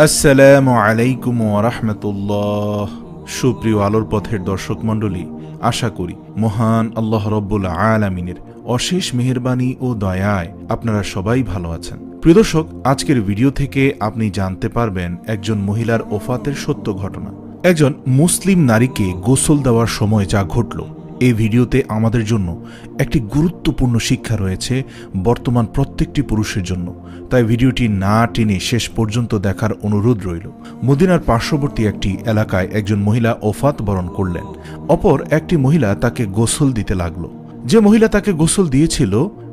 আসসালামু আলাইকুম ওয়া রাহমাতুল্লাহ। সুপ্রিয় আলোর পথের দর্শক মণ্ডলী, আশা করি মহান আল্লাহ রব্বুল আলামিনের অশেষ মেহেরবানি ও দয়ায় আপনারা সবাই ভালো আছেন। প্রিয় দর্শক, আজকের ভিডিও থেকে আপনি জানতে পারবেন একজন মহিলার ওফাতের সত্য ঘটনা। একজন মুসলিম নারীকে গোসল দেওয়ার সময় যা ঘটল, এই ভিডিওতে আমাদের জন্য একটি গুরুত্বপূর্ণ শিক্ষা রয়েছে বর্তমান প্রত্যেকটি পুরুষের জন্য। তাই ভিডিওটি না টেনে শেষ পর্যন্ত দেখার অনুরোধ রইল। মদিনার পার্শ্ববর্তী একটি এলাকায় একজন মহিলা ওফাত বরণ করলেন। অপর একটি মহিলা তাকে গোসল দিতে লাগলো। যে মহিলা তাকে গোসল দিয়েছিল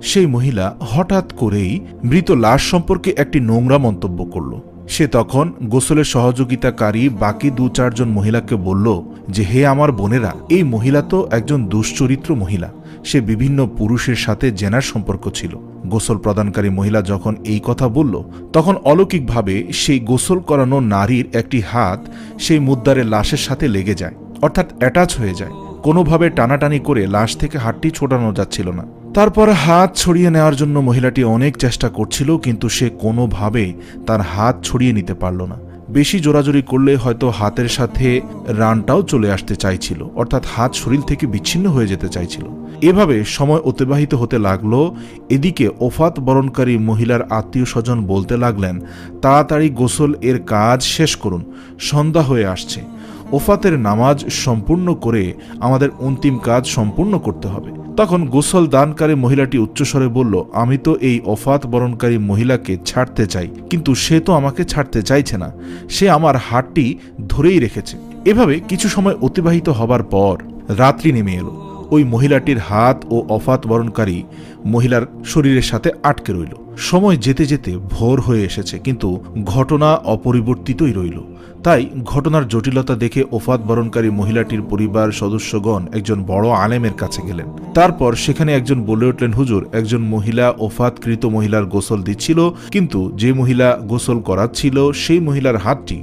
সেই মহিলা হঠাৎ করেই মৃত লাশ সম্পর্কে একটি নোংরা মন্তব্য করল। সে তখন গোসলের সহযোগিতাকারী বাকি 2-4 জন মহিলাকে বলল যে, হে আমার বোনেরা, এই মহিলা তো একজন দুশ্চরিত্র মহিলা। সে বিভিন্ন পুরুষের সাথে জেনার সম্পর্ক ছিল। গোসল প্রদানকারী মহিলা যখন এই কথা বলল, তখন অলৌকিকভাবে সেই গোসল করানো নারীর একটি হাত সেই মুদ্দারের লাশের সাথে লেগে যায়, অর্থাৎ অ্যাটাচ হয়ে যায়। কোনোভাবে টানাটানি করে লাশ থেকে হাতটি ছোটানো যাচ্ছিল না। তারপর হাত ছড়িয়ে নেওয়ার জন্য মহিলাটি অনেক চেষ্টা করছিল, কিন্তু সে কোনোভাবে তার হাত ছড়িয়ে নিতে পারল না। বেশি জোরাজোরি করলে হয়তো হাতের সাথে রানটাও চলে আসতে চাইছিল, অর্থাৎ হাত শরীর থেকে বিচ্ছিন্ন হয়ে যেতে চাইছিল। এভাবে সময় অতিবাহিত হতে লাগলো। এদিকে ওফাত বরণকারী মহিলার আত্মীয় স্বজন বলতে লাগলেন, তাড়াতাড়ি গোসল এর কাজ শেষ করুন, সন্ধ্যা হয়ে আসছে। ওফাতের নামাজ সম্পূর্ণ করে আমাদের অন্তিম কাজ সম্পূর্ণ করতে হবে। তখন গোসল দানকারী মহিলাটি উচ্চস্বরে বলল, আমি তো এই ওফাত বরণকারী মহিলাকে ছাড়তে চাই, কিন্তু সে তো আমাকে ছাড়তে চাইছে না। সে আমার হাতটি ধরেই রেখেছে। এভাবে কিছু সময় অতিবাহিত হবার পর রাত্রি নেমে এলো। ওই মহিলাটির হাত ও ওফাত বরণকারী মহিলার শরীরের সাথে আটকে রইল। সময় যেতে যেতে ভোর হয়ে এসেছে, কিন্তু ঘটনা অপরিবর্তিতই রইল। তাই ঘটনার জটিলতা দেখে ওফাত বরণকারী মহিলাটির পরিবার সদস্যগণ একজন বড় আলেমের কাছে গেলেন। তারপর সেখানে একজন বলে উঠলেন, হুজুর, একজন মহিলা ওফাতকৃত মহিলার গোসল দিচ্ছিল, কিন্তু যে মহিলা গোসল করাচ্ছিল সেই মহিলার হাতটি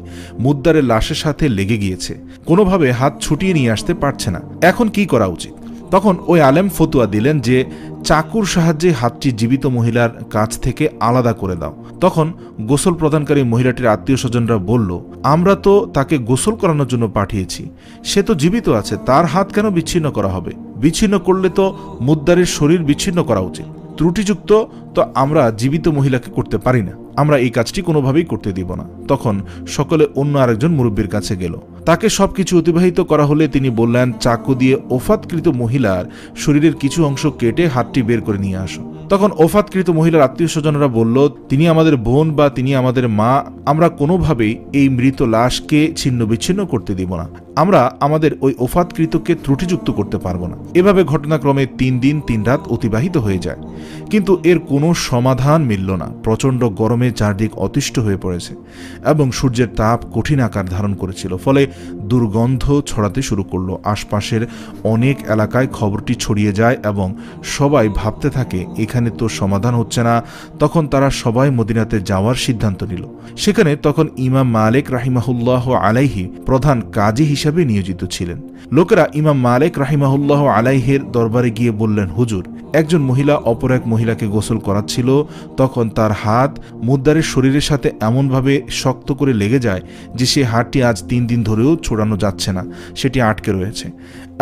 মুদ্দারের লাশের সাথে লেগে গিয়েছে, কোনোভাবে হাত ছুটিয়ে নিয়ে আসতে পারছে না। এখন কি করা উচিত? তখন ওই আলেম ফতুয়া দিলেন যে চাকুর সাহায্যে হাতটি জীবিত মহিলার কাছ থেকে আলাদা করে দাও। তখন গোসল প্রদানকারী মহিলাটির আত্মীয় স্বজনরা বলল, আমরা তো তাকে গোসল করানোর জন্য পাঠিয়েছি, সে তো জীবিত আছে, তার হাত কেন বিচ্ছিন্ন করা হবে? বিচ্ছিন্ন করলে তো মুদ্দারের শরীর বিচ্ছিন্ন করা উচিত। ত্রুটিযুক্ত তো আমরা জীবিত মহিলাকে করতে পারি না, আমরা এই কাজটি কোনোভাবেই করতে দিব না। তখন সকলে অন্য আরেকজন মুরব্বীর কাছে গেল। তাকে সবকিছু অতিবাহিত করা হলে তিনি বললেন, চাকু দিয়ে ওফাতকৃত মহিলার শরীরের কিছু অংশ কেটে হাতটি বের করে নিয়ে আসো। তখন ওফাতকৃত মহিলার আত্মীয় স্বজনরা বলল, তিনি আমাদের বোন বা তিনি আমাদের মা, আমরা কোনোভাবেই এই মৃত লাশকে ছিন্ন বিচ্ছিন্ন করতে দিব না, আমরা আমাদের ওই ওফাতকৃতকে ত্রুটিযুক্ত করতে পারবো না। এভাবে ঘটনাক্রমে 3 দিন 3 রাত অতিবাহিত হয়ে যায়, কিন্তু এর কোনো সমাধান মিলল না। প্রচণ্ড গরমে চারদিক অতিষ্ঠ হয়ে পড়েছে এবং সূর্যের তাপ কঠিন আকার ধারণ করেছিল, ফলে দুর্গন্ধ ছড়াতে শুরু করলো। আশপাশের অনেক এলাকায় খবরটি ছড়িয়ে যায় এবং সবাই ভাবতে থাকে, এখানে তো সমাধান হচ্ছে না। তখন তারা সবাই মদিনাতে যাওয়ার সিদ্ধান্ত নিল। সেখানে তখন ইমাম মালিক রাহিমাহুল্লাহ আলাইহি প্রধান কাজী হিসাবে নিয়োজিত ছিলেন। লোকেরা ইমাম মালিক রাহিমাহুল্লাহ আলাইহির দরবারে গিয়ে বললেন, হুজুর, একজন মহিলা অপর এক মহিলাকে গোসল করাচ্ছিল, তখন তার হাত মুদ্দারের শরীরের সাথে এমনভাবে শক্ত করে লেগে যায় যে সে হাতটি আজ 3 দিন ধরেও ছড়ানো যাচ্ছে না, সেটি আটকে রয়েছে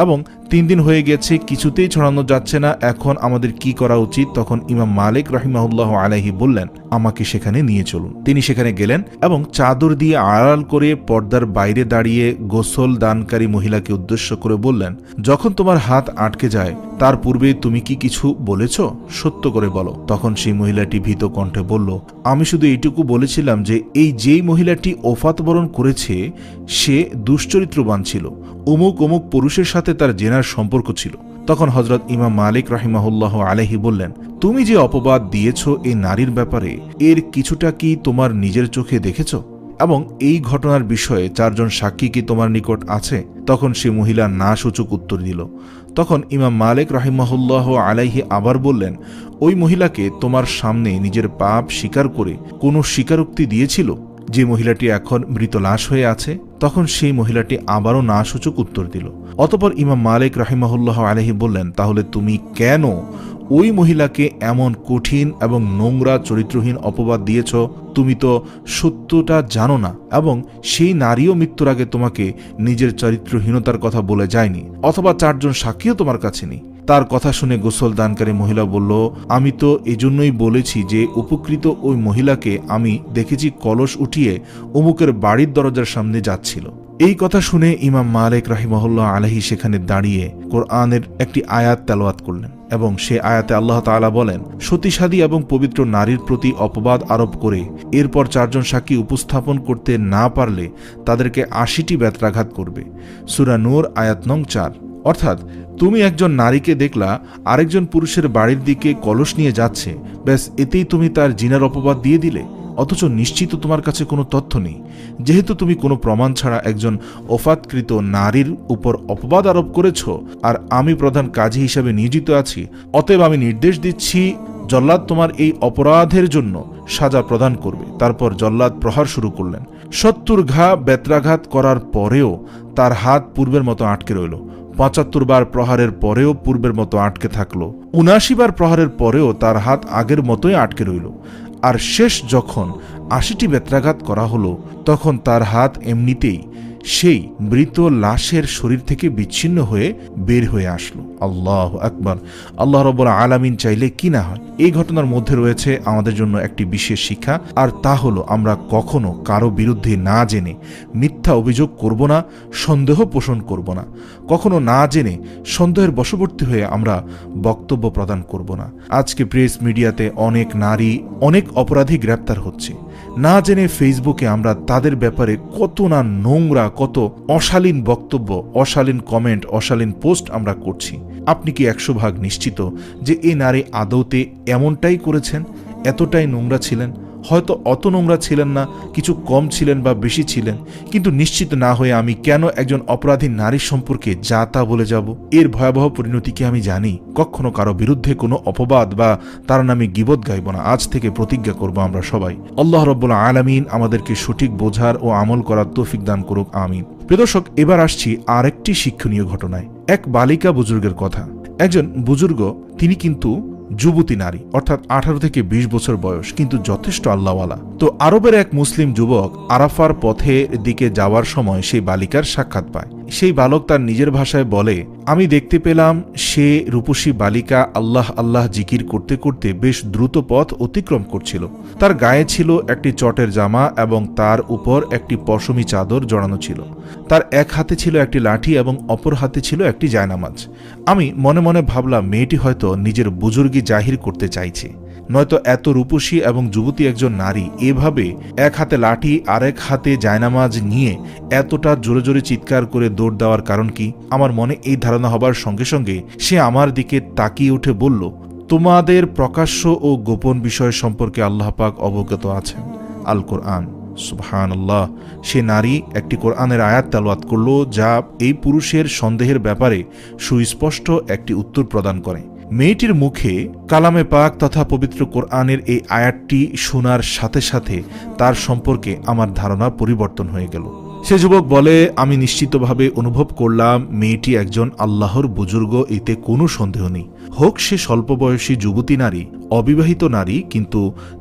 এবং 3 দিন হয়ে গেছে, কিছুতেই ছড়ানো যাচ্ছে না। এখন আমাদের কি করা উচিত? তখন ইমাম মালিক রাহিমাহুল্লাহ আলাইহি বললেন, আমাকে সেখানে নিয়ে চলুন। তিনি সেখানে গেলেন এবং চাদর দিয়ে আড়াল করে পর্দার বাইরে দাঁড়িয়ে গোসল দানকারী মহিলাকে উদ্দেশ্য করে বললেন, যখন তোমার হাত আটকে যায় তার পূর্বে তুমি কি কিছু বলেছ? সত্য করে বলো। তখন সেই মহিলাটি ভীত কণ্ঠে বলল, আমি শুধু এইটুকু বলেছিলাম যে এই যেই মহিলাটি ওফাত বরণ করেছে সে দুশ্চরিত্রবান ছিল, অমুক অমুক পুরুষের সাথে তার জেনার সম্পর্ক ছিল। তখন হযরত ইমাম মালিক রাহিমাহুল্লাহ আলাইহি বললেন, তুমি যে অপবাদ দিয়েছ এই নারীর ব্যাপারে, এর কিছুটা কি তোমার নিজের চোখে দেখেছ? এবং এই ঘটনার বিষয়ে 4 জন সাক্ষী কি তোমার নিকট আছে? তখন সে মহিলা না সূচক উত্তর দিল। তখন ইমাম মালিক রাহিমাহুল্লাহ আলাইহি আবার বললেন, ওই মহিলাকে তোমার সামনে নিজের পাপ স্বীকার করে কোনো স্বীকারোক্তি দিয়েছিল যে মহিলাটি এখন মৃত লাশ হয়ে আছে? তখন সেই মহিলাটি আবারও না সূচক উত্তর দিল। অতঃপর ইমাম মালিক রাহিমাহুল্লাহ আলাইহি বললেন, তাহলে তুমি কেন ওই মহিলাকে এমন কঠিন এবং নোংরা চরিত্রহীন অপবাদ দিয়েছ, তুমি তো সত্যটা জানো না, এবং সেই নারীও মৃত্যুর আগে তোমাকে নিজের চরিত্রহীনতার কথা বলে যায়নি, অথবা 4 জন সাক্ষীও তোমার কাছে নেই। তার কথা শুনে গোসল দানকারী মহিলা বলল, আমি তো এজন্যই বলেছি যে উপকৃত ওই মহিলাকে আমি দেখেছি কলস উঠিয়ে অমুকের বাড়ির দরজার সামনে যাচ্ছিল। এই কথা শুনে ইমাম মালিক রাহিমাহুল্লাহ আলাইহি সেখানে দাঁড়িয়ে কোরআনের একটি আয়াত তেলাওয়াত করলেন, এবং সে আয়াতে আল্লাহ তাআলা বলেন, সতীসাধী এবং পবিত্র নারীর প্রতি অপবাদ আরোপ করে এরপর 4 জন সাক্ষী উপস্থাপন করতে না পারলে তাদেরকে 80টি বেত্রাঘাত করবে। সূরা নূর আয়াত নং 4। অর্থাৎ তুমি একজন নারীকে দেখলা আরেকজন পুরুষের বাড়ির দিকে কলস নিয়ে যাচ্ছে, ব্যাস এতেই তুমি তার জিনার অপবাদ দিয়ে দিলে, অথচ নিশ্চিত তোমার কাছে কোনো তথ্য নেই। যেহেতু তুমি কোনো প্রমাণ ছাড়া একজন ওফাতকৃত নারীর উপর অপবাদ আরোপ করেছ, আর আমি প্রধান কাজী হিসাবে নিয়োজিত আছি, অতএব আমি নির্দেশ দিচ্ছি জল্লাদ তোমার এই অপরাধের জন্য সাজা প্রদান করবে। তারপর জল্লাদ প্রহার শুরু করলেন। 70 ঘা বেত্রাঘাত করার পরেও তার হাত পূর্বের মতো আটকে রইল। 75 বার প্রহারের পরেও পূর্বের মতো আটকে থাকলো। 79 বার প্রহারের পরেও তার হাত আগের মতোই আটকে রইল। আর শেষ যখন 80টি বেত্রাঘাত করা হলো, তখন তার হাত এমনিতেই সেই মৃত লাশের শরীর থেকে বিচ্ছিন্ন হয়ে বের হয়ে আসলো। আল্লাহু আকবার। আল্লাহ রাব্বুল আলামিন চাইলে কি না হয়। এই ঘটনার মধ্যে রয়েছে আমাদের জন্য একটি বিশেষ শিক্ষা, আর তা হলো আমরা কখনো কারো বিরুদ্ধে না জেনে মিথ্যা অভিযোগ করব না, সন্দেহ পোষণ করব না। কখনো না জেনে সন্দেহের বশবর্তী হয়ে আমরা বক্তব্য প্রদান করব না। আজকে প্রেস মিডিয়াতে অনেক নারী, অনেক অপরাধী গ্রেপ্তার হচ্ছে। না জেনে ফেসবুকে আমরা তাদের ব্যাপারে কত না নোংরা, কত অশালীন বক্তব্য, অশালীন কমেন্ট, অশালীন পোস্ট আমরা করছি। আপনি কি 100% নিশ্চিত যে এই নারী আদৌতে এমনটাই করেছেন? এতটাই নোংরা ছিলেন? হয়তো অত নোংরা ছিলেন না, কিছু কম ছিলেন বা বেশি ছিলেন, কিন্তু নিশ্চিত না হয়ে আমি কেন একজন অপরাধী নারীর সম্পর্কে যা তা বলে যাব? এর ভয়াবহ পরিণতি কি আমি জানি? কখনো কারো বিরুদ্ধে কোনো অপবাদ বা তার নামে গীবত গাইব না। আজ থেকে প্রতিজ্ঞা করব আমরা সবাই। আল্লাহ রাব্বুল আলামিন আমাদেরকে সঠিক বোঝার ও আমল করার তৌফিক দান করুক, আমিন। প্রিয় দর্শক, এবার আসছি আরেকটি শিক্ষণীয় ঘটনায়। এক বালিকা বুজুর্গের কথা। একজন বুজুর্গ, তিনি কিন্তু যুবতী নারী, অর্থাৎ 18 থেকে 20 বছর বয়স, কিন্তু যথেষ্ট আল্লাহওয়ালা। তো আরবের এক মুসলিম যুবক আরাফার পথের দিকে যাওয়ার সময় সেই বালিকার সাক্ষাৎ পায়। সেই বালক তার নিজের ভাষায় বলে, আমি দেখতে পেলাম সে রূপসী বালিকা আল্লাহ আল্লাহ জিকির করতে করতে বেশ দ্রুত পথ অতিক্রম করছিল। তার গায়ে ছিল একটি চটের জামা এবং তার উপর একটি পশমি চাদর জড়ানো ছিল। তার এক হাতে ছিল একটি লাঠি এবং অপর হাতে ছিল একটি জায়নামাজ। আমি মনে মনে ভাবলাম, মেয়েটি হয়তো নিজের বুজুর্গি জাহির করতে চাইছে, নয়তো এত রূপসী এবং যুবতী একজন নারী এভাবে এক হাতে লাঠি আরেক হাতে জায়নামাজ নিয়ে এতটা জোরে জোরে চিৎকার করে দৌড় দেওয়ার কারণ কি? আমার মনে এই ধারণা হবার সঙ্গে সঙ্গে সে আমার দিকে তাকিয়ে উঠে বলল, তোমাদের প্রকাশ্য ও গোপন বিষয় সম্পর্কে আল্লাহ পাক অবগত আছেন। আল কোরআন। সুবহানাল্লাহ। সে নারী একটি কোরআনের আয়াত তেলাওয়াত করল, যা এই পুরুষের সন্দেহের ব্যাপারে সুস্পষ্ট একটি উত্তর প্রদান করে। মেয়েটির মুখে কালামে পাক তথা পবিত্র কোরআনের এই আয়াতটি শোনার সাথে সাথে তার সম্পর্কে আমার ধারণা পরিবর্তন হয়ে গেল। সে যুবক বলে, আমি নিশ্চিতভাবে অনুভব করলাম মেয়েটি একজন আল্লাহর বুজুর্গ, এতে কোনো সন্দেহ নেই। হোক সে স্বল্প বয়সী যুবতী নারী, অবিবাহিত নারী, কিন্তু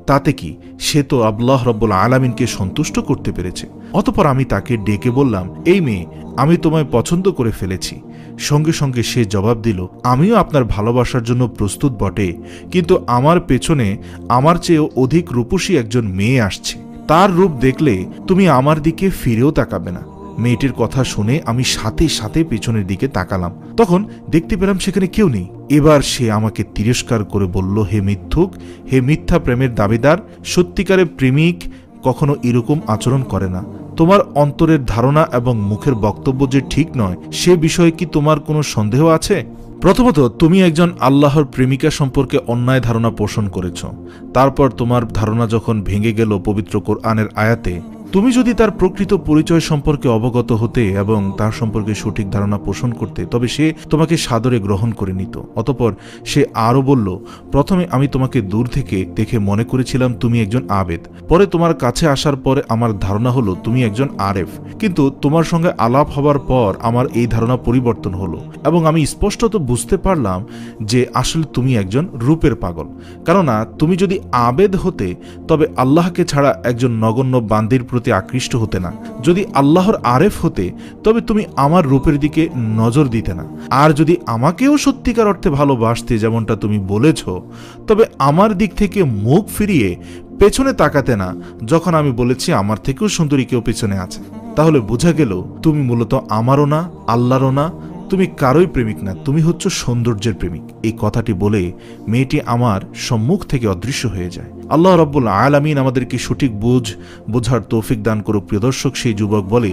তাতে কি, সে তো আল্লাহ রাব্বুল আলামিনকে সন্তুষ্ট করতে পেরেছে। অতঃপর আমি তাকে ডেকে বললাম, এই মেয়ে, আমি তোমায় পছন্দ করে ফেলেছি। সঙ্গে সঙ্গে সে জবাব দিল, আমিও আপনার ভালোবাসার জন্য প্রস্তুত বটে, কিন্তু আমার পেছনে আমার চেয়েও অধিক রূপসী একজন মেয়ে আসছে। তার রূপ দেখলে তুমি আমার দিকে ফিরেও তাকাবে না। মেয়েটির কথা শুনে আমি সাথে সাথে পেছনের দিকে তাকালাম। তখন দেখতে পেলাম সেখানে কেউ নেই। এবার সে আমাকে তিরস্কার করে বলল, হে মিথ্যুক, হে মিথ্যা প্রেমের দাবিদার, সত্যিকারের প্রেমিক কখনো এরকম আচরণ করে না। তোমার অন্তরের ধারণা এবং মুখের বক্তব্য যে ঠিক নয়, সে বিষয়ে কি তোমার কোনো সন্দেহ আছে? প্রথমত, তুমি একজন আল্লাহর প্রেমিকা সম্পর্কে অন্যায় ধারণা পোষণ করেছ। তারপর তোমার ধারণা যখন ভেঙে গেল পবিত্র কোরআনের আয়াতে, তুমি যদি তার প্রকৃত পরিচয় সম্পর্কে অবগত হতে এবং তার সম্পর্কে সঠিক ধারণা পোষণ করতে, তবে সে তোমাকে সাদরে গ্রহণ করে নিত। অতঃপর সে আরও বলল, প্রথমে আমি তোমাকে দূর থেকে দেখে মনে করেছিলাম তুমি একজন আবেদ, পরে তোমার কাছে আসার পরে আমার ধারণা হলো তুমি একজন আরেফ, কিন্তু তোমার সঙ্গে আলাপ হবার পর আমার এই ধারণা পরিবর্তন হলো এবং আমি স্পষ্টত বুঝতে পারলাম যে আসলে তুমি একজন রূপের পাগল। কেননা তুমি যদি আবেদ হতে তবে আল্লাহকে ছাড়া একজন নগণ্য বান্দির প্রতি আকৃষ্ট হতে না। যদি আল্লাহর আরেফ হতে তবে তুমি আমার রূপের দিকে নজর দিতে না। আর যদি আমাকেও সত্যিকার অর্থে ভালোবাসতে যেমনটা তুমি বলেছ, তবে আমার দিক থেকে মুখ ফিরিয়ে পেছনে তাকাতে না যখন আমি বলেছি আমার থেকেও সুন্দরী কেউ পেছনে আছে। তাহলে বোঝা গেল তুমি মূলত আমারও না, আল্লাহরও না, তুমি কারোই প্রেমিক না, তুমি হচ্ছ সৌন্দর্যের প্রেমিক। এই কথাটি বলে মেয়েটি আমার সম্মুখ থেকে অদৃশ্য হয়ে যায়। আল্লাহ রাব্বুল আলামিন আমাদেরকে সঠিক বোঝার তৌফিক দান করুক। প্রিয় দর্শক, সেই যুবক বলে,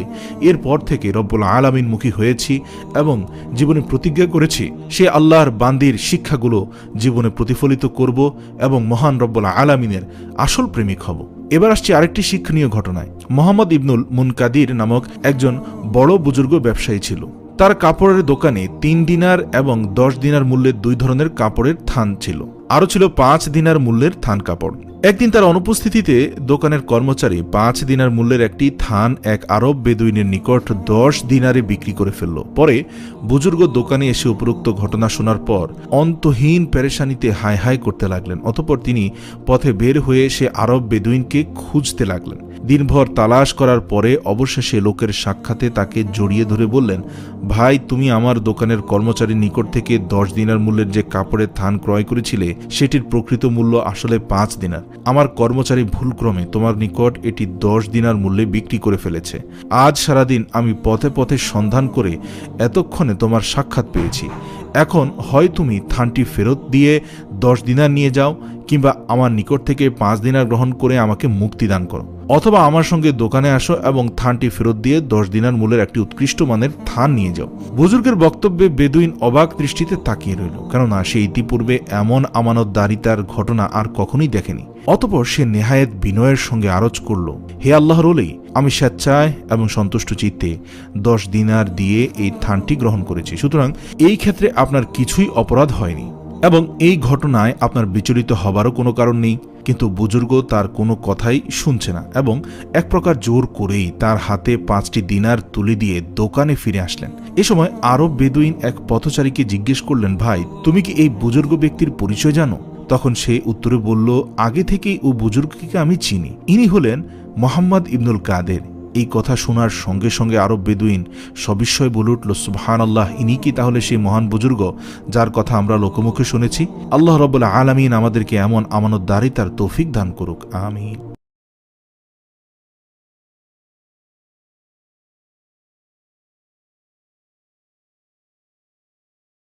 এরপর থেকে রব্বুল আলামিন মুখী হয়েছি এবং জীবনে প্রতিজ্ঞা করেছি সে আল্লাহর বান্দির শিক্ষাগুলো জীবনে প্রতিফলিত করব এবং মহান রব্বুল আলামিনের আসল প্রেমিক হব। এবার আসছি আরেকটি শিক্ষণীয় ঘটনায়। মোহাম্মদ ইবনুল মুনকাদির নামক একজন বড় বুজুর্গ ব্যবসায়ী ছিল। তার কাপড়ের দোকানে 3 দিনার এবং 10 দিনার মূল্যের 2 ধরনের কাপড়ের থান ছিল, আরও ছিল 5 দিনার মূল্যের থান কাপড়। একদিন তার অনুপস্থিতিতে দোকানের কর্মচারী 5 দিনার মূল্যের একটি থান এক আরব বেদুইনের নিকট 10 দিনারে বিক্রি করে ফেলল। পরে বুজুর্গ দোকানে এসে উপরোক্ত ঘটনা শোনার পর অন্তহীন পেরেশানিতে হায় হায় করতে লাগলেন। অতঃপর তিনি পথে বের হয়ে সে আরব বেদুইনকে খুঁজতে লাগলেন। দিনভর তালাশ করার পরে অবশেষে লোকের সাক্ষাতে তাকে জড়িয়ে ধরে বললেন, ভাই, তুমি আমার দোকানের কর্মচারীর নিকট থেকে 10 দিনার মূল্যের যে কাপড়ের থান ক্রয় করেছিলে সেটির প্রকৃত মূল্য আসলে 5 দিনার। আমার কর্মচারী ভুলক্রমে তোমার নিকট এটি 10 দিনার মূল্যে বিক্রি করে ফেলেছে। আজ সারাদিন আমি পথে পথে সন্ধান করে এতক্ষণে তোমার সাক্ষাৎ পেয়েছি। এখন হয় তুমি থানটি ফেরত দিয়ে 10 দিনার নিয়ে যাও, কিংবা আমার নিকট থেকে 5 দিনার গ্রহণ করে আমাকে মুক্তি দান করো, অথবা আমার সঙ্গে দোকানে আসো এবং থানটি ফেরত দিয়ে 10 দিনার মূল্যের একটি উৎকৃষ্ট মানের থান নিয়ে যাও। বুজুর্গের বক্তব্যে বেদুইন অবাক দৃষ্টিতে তাকিয়ে রইল, কেননা সে ইতিপূর্বে এমন আমানতদারিতার ঘটনা আর কখনোই দেখেনি। অতঃপর সে নেহায়েত বিনয়ের সঙ্গে আরজ করল, হে আল্লাহর ওলি, আমি স্বেচ্ছায় এবং সন্তুষ্ট চিত্তে 10 দিনার দিয়ে এই থানটি গ্রহণ করেছি, সুতরাং এই ক্ষেত্রে আপনার কিছুই অপরাধ হয়নি এবং এই ঘটনায় আপনার বিচলিত হবারও কোনো কারণ নেই। কিন্তু বুজুর্গ তার কোনো কথাই শুনছে না এবং এক প্রকার জোর করেই তার হাতে 5টি দিনার তুলে দিয়ে দোকানে ফিরে আসলেন। এ সময় আরব বেদুইন এক পথচারীকে জিজ্ঞেস করলেন, ভাই, তুমি কি এই বুজুর্গ ব্যক্তির পরিচয় জানো? তখন সে উত্তরে বলল, আগে থেকেই ও বুজুর্গকে আমি চিনি, ইনি হলেন মোহাম্মদ ইবনুল কাদের। এই কথা শোনার সঙ্গে সঙ্গে আরব বেদুইন সবিস্ময় বলে উঠল, সুবহানাল্লাহ, ইনি কি তাহলে সেই মহান বুজুর্গ যার কথা আমরা লোকমুখে শুনেছি? আল্লাহ রাব্বুল আলামিন আমাদেরকে এমন আমানতদারিতার তৌফিক দান করুক, আমিন।